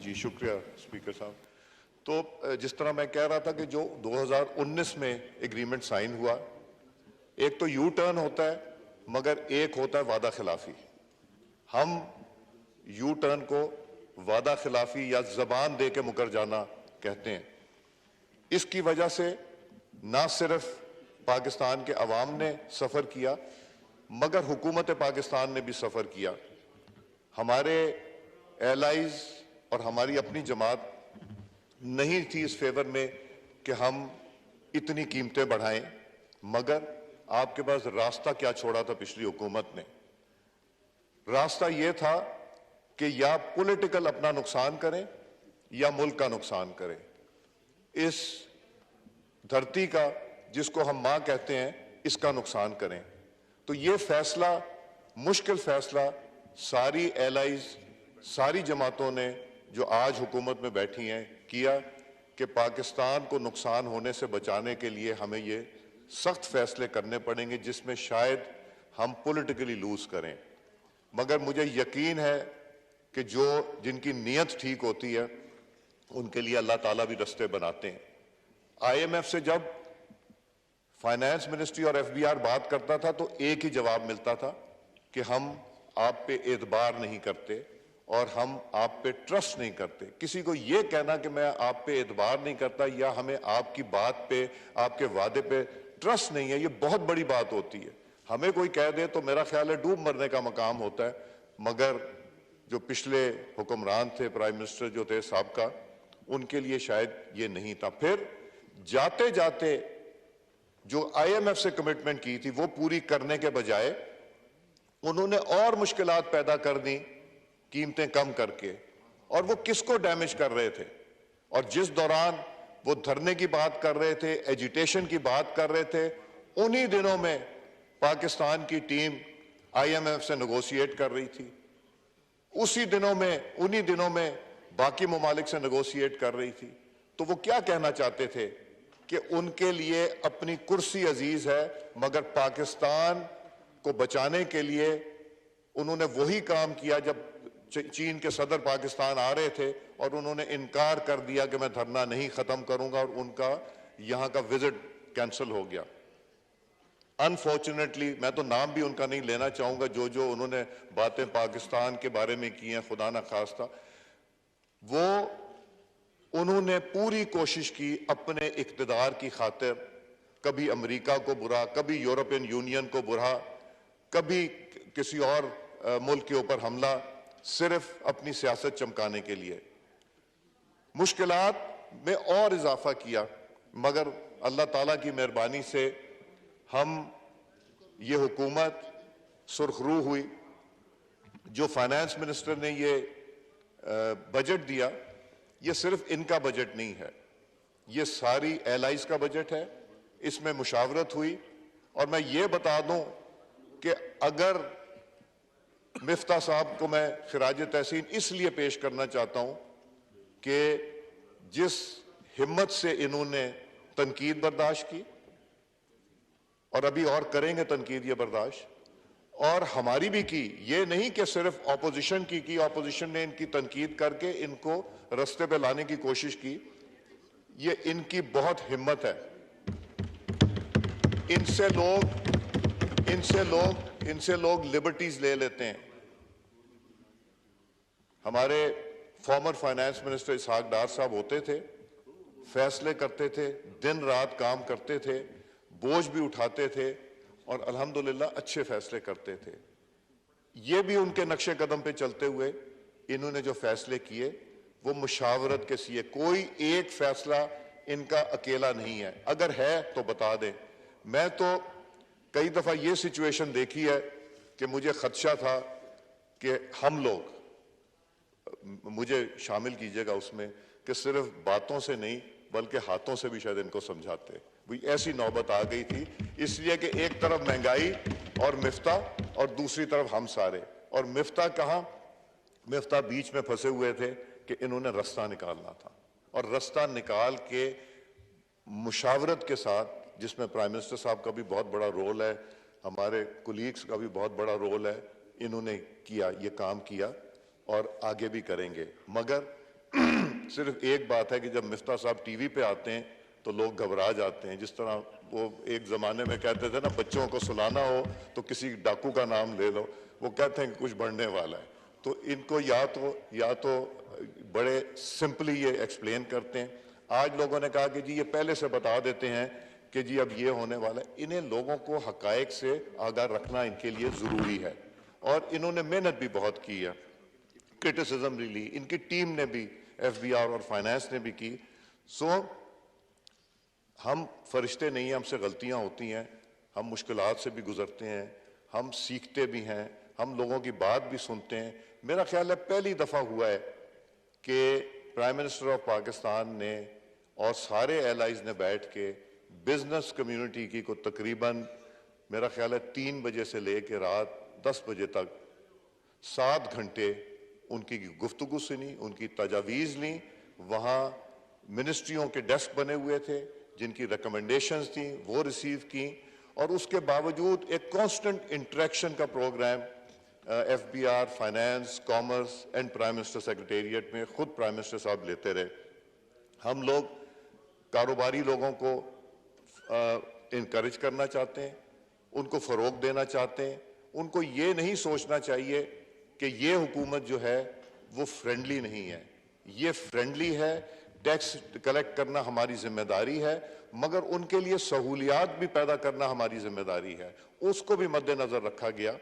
जी शुक्रिया स्पीकर साहब। तो जिस तरह मैं कह रहा था कि जो 2019 में एग्रीमेंट साइन हुआ, एक तो यू टर्न होता है मगर एक होता है वादा खिलाफी। हम यू टर्न को वादा खिलाफी या जबान दे के मुकर जाना कहते हैं। इसकी वजह से ना सिर्फ पाकिस्तान के अवाम ने सफर किया मगर हुकूमत पाकिस्तान ने भी सफर किया। हमारे एलाइज और हमारी अपनी जमात नहीं थी इस फेवर में कि हम इतनी कीमतें बढ़ाएं, मगर आपके पास रास्ता क्या छोड़ा था पिछली हुकूमत ने? रास्ता यह था कि या पॉलिटिकल अपना नुकसान करें या मुल्क का नुकसान करें। इस धरती का जिसको हम मां कहते हैं, इसका नुकसान करें। तो ये फैसला, मुश्किल फैसला सारी एलाइज, सारी जमातों ने जो आज हुकूमत में बैठी हैं किया कि पाकिस्तान को नुकसान होने से बचाने के लिए हमें ये सख्त फैसले करने पड़ेंगे जिसमें शायद हम पॉलिटिकली लूज करें। मगर मुझे यकीन है कि जो जिनकी नीयत ठीक होती है उनके लिए अल्लाह ताला भी रास्ते बनाते हैं। IMF से जब फाइनेंस मिनिस्ट्री और FBR बात करता था तो एक ही जवाब मिलता था कि हम आप पे एतबार नहीं करते और हम आप पे ट्रस्ट नहीं करते। किसी को यह कहना कि मैं आप पे एतबार नहीं करता या हमें आपकी बात पे, आपके वादे पे ट्रस्ट नहीं है, ये बहुत बड़ी बात होती है। हमें कोई कह दे तो मेरा ख्याल है डूब मरने का मकाम होता है, मगर जो पिछले हुक्मरान थे, प्राइम मिनिस्टर जो थे साहब, उनके लिए शायद ये नहीं था। फिर जाते जाते जो IMF से कमिटमेंट की थी वो पूरी करने के बजाय उन्होंने और मुश्किलात पैदा कर दी कीमतें कम करके। और वो किसको डैमेज कर रहे थे? और जिस दौरान वो धरने की बात कर रहे थे, एजिटेशन की बात कर रहे थे, उन्हीं दिनों में पाकिस्तान की टीम IMF से नेगोशिएट कर रही थी। उन्हीं दिनों में बाकी ममालिक से नेगोशिएट कर रही थी। तो वो क्या कहना चाहते थे कि उनके लिए अपनी कुर्सी अजीज है, मगर पाकिस्तान को बचाने के लिए उन्होंने वही काम किया जब चीन के सदर पाकिस्तान आ रहे थे और उन्होंने इनकार कर दिया कि मैं धरना नहीं खत्म करूंगा, और उनका यहां का विजिट कैंसिल हो गया। अनफॉर्चुनेटली, मैं तो नाम भी उनका नहीं लेना चाहूंगा, जो जो उन्होंने बातें पाकिस्तान के बारे में की हैं, खुदा ना खास्ता, वो उन्होंने पूरी कोशिश की अपने इक्तदार की खातिर, कभी अमेरिका को बुरा, कभी यूरोपियन यूनियन को बुरा, कभी किसी और मुल्क के ऊपर हमला, सिर्फ अपनी सियासत चमकाने के लिए। मुश्किलात में और इजाफा किया, मगर अल्लाह ताला की मेहरबानी से हम ये हुकूमत सुरखरू हुई। जो फाइनेंस मिनिस्टर ने ये बजट दिया, ये सिर्फ इनका बजट नहीं है, ये सारी एलाइज का बजट है। इसमें मुशावरत हुई। और मैं ये बता दूं कि अगर मिफ्ता साहब को मैं खिराज तहसीन इसलिए पेश करना चाहता हूं कि जिस हिम्मत से इन्होंने तनकीद बर्दाश्त की, और अभी और करेंगे तनकीद ये बर्दाश्त, और हमारी भी की, ये नहीं कि सिर्फ ऑपोजिशन की ऑपोजिशन ने इनकी तनकीद करके इनको रास्ते पे लाने की कोशिश की। ये इनकी बहुत हिम्मत है। इनसे लोग लिबर्टीज ले लेते हैं। हमारे फॉर्मर फाइनेंस मिनिस्टर इसहाक डार साहब होते थे, फैसले करते थे, दिन रात काम करते थे, बोझ भी उठाते थे और अल्हम्दुलिल्लाह अच्छे फैसले करते थे। ये भी उनके नक्शे कदम पे चलते हुए इन्होंने जो फैसले किए वो मुशावरत के सिए। कोई एक फैसला इनका अकेला नहीं है, अगर है तो बता दें। मैं तो कई दफा ये सिचुएशन देखी है कि मुझे खदशा था कि हम लोग, मुझे शामिल कीजिएगा उसमें, कि सिर्फ बातों से नहीं बल्कि हाथों से भी शायद इनको समझाते। वही ऐसी नौबत आ गई थी, इसलिए कि एक तरफ महंगाई और मिफ्ता और दूसरी तरफ हम सारे। और मिफ्ता कहां? मिफ्ता बीच में फंसे हुए थे कि इन्होंने रास्ता निकालना था, और रास्ता निकाल के मुशावरत के साथ, जिसमें प्राइम मिनिस्टर साहब का भी बहुत बड़ा रोल है, हमारे कुलीग्स का भी बहुत बड़ा रोल है, इन्होंने किया, ये काम किया और आगे भी करेंगे। मगर सिर्फ एक बात है कि जब मिफ्ता साहब टीवी पे आते हैं तो लोग घबरा जाते हैं। जिस तरह वो एक ज़माने में कहते थे ना, बच्चों को सुलाना हो तो किसी डाकू का नाम ले लो, वो कहते हैं कि कुछ बढ़ने वाला है। तो इनको या तो बड़े सिंपली ये एक्सप्लेन करते हैं। आज लोगों ने कहा कि जी ये पहले से बता देते हैं कि जी अब ये होने वाला है। इन्हें लोगों को हकायक से आगाह रखना इनके लिए ज़रूरी है, और इन्होंने मेहनत भी बहुत की है, क्रिटिसिज्म भी ली, इनकी टीम ने भी, एफबीआर और फाइनेंस ने भी की। हम फरिश्ते नहीं हैं, हमसे गलतियां होती हैं, हम मुश्किलात से भी गुजरते हैं, हम सीखते भी हैं, हम लोगों की बात भी सुनते हैं। मेरा ख्याल है पहली दफ़ा हुआ है कि प्राइम मिनिस्टर ऑफ पाकिस्तान ने और सारे एलाइज ने बैठ के बिजनेस कम्युनिटी की को तकरीबन मेरा ख्याल है 3 बजे से लेकर रात 10 बजे तक 7 घंटे उनकी गुफ्तगू सुनी, उनकी तजावीज़ ली। वहाँ मिनिस्ट्रियों के डेस्क बने हुए थे, जिनकी रिकमेंडेशंस थी वो रिसीव की, और उसके बावजूद एक कांस्टेंट इंटरेक्शन का program FBR, finance, commerce and prime minister secretariat में खुद प्राइम मिनिस्टर साहब लेते रहे। हम लोग कारोबारी लोगों को इनकरेज करना चाहते हैं, उनको फ़रोग देना चाहते हैं। उनको ये नहीं सोचना चाहिए कि ये हुकूमत जो है वो फ्रेंडली नहीं है। ये फ्रेंडली है, टैक्स कलेक्ट करना हमारी जिम्मेदारी है, मगर उनके लिए सहूलियात भी पैदा करना हमारी जिम्मेदारी है। उसको भी मद्देनजर रखा गया।